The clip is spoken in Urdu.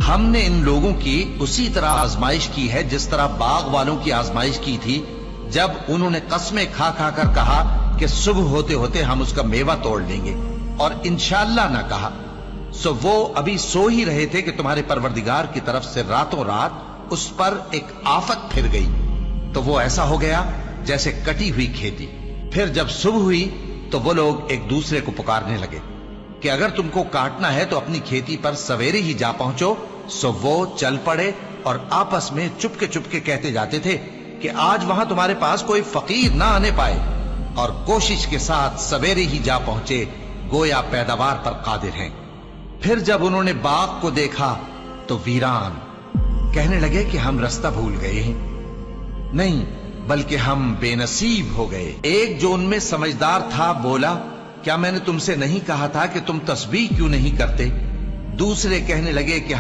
ہم نے ان لوگوں کی اسی طرح آزمائش کی ہے جس طرح باغ والوں کی آزمائش کی تھی جب انہوں نے قسمیں کھا کھا کر کہا کہ صبح ہوتے ہوتے ہم اس کا میوہ توڑ لیں گے اور انشاءاللہ نہ کہا، سو وہ ابھی سو ہی رہے تھے کہ تمہارے پروردگار کی طرف سے راتوں رات اس پر ایک آفت پھر گئی، تو وہ ایسا ہو گیا جیسے کٹی ہوئی کھیتی۔ پھر جب صبح ہوئی تو وہ لوگ ایک دوسرے کو پکارنے لگے کہ اگر تم کو کاٹنا ہے تو اپنی کھیتی پر سویرے ہی جا پہنچو۔ سو وہ چل پڑے اور آپس میں چپکے کہتے جاتے تھے کہ آج وہاں تمہارے پاس کوئی فقیر نہ آنے پائے، اور کوشش کے ساتھ سویرے ہی جا پہنچے گویا پیداوار پر قادر ہیں۔ پھر جب انہوں نے باغ کو دیکھا تو ویران، کہنے لگے کہ ہم رستہ بھول گئے ہیں، نہیں بلکہ ہم بے نصیب ہو گئے۔ ایک جو ان میں سمجھدار تھا بولا، کیا میں نے تم سے نہیں کہا تھا کہ تم تسبیح کیوں نہیں کرتے؟ دوسرے کہنے لگے کہ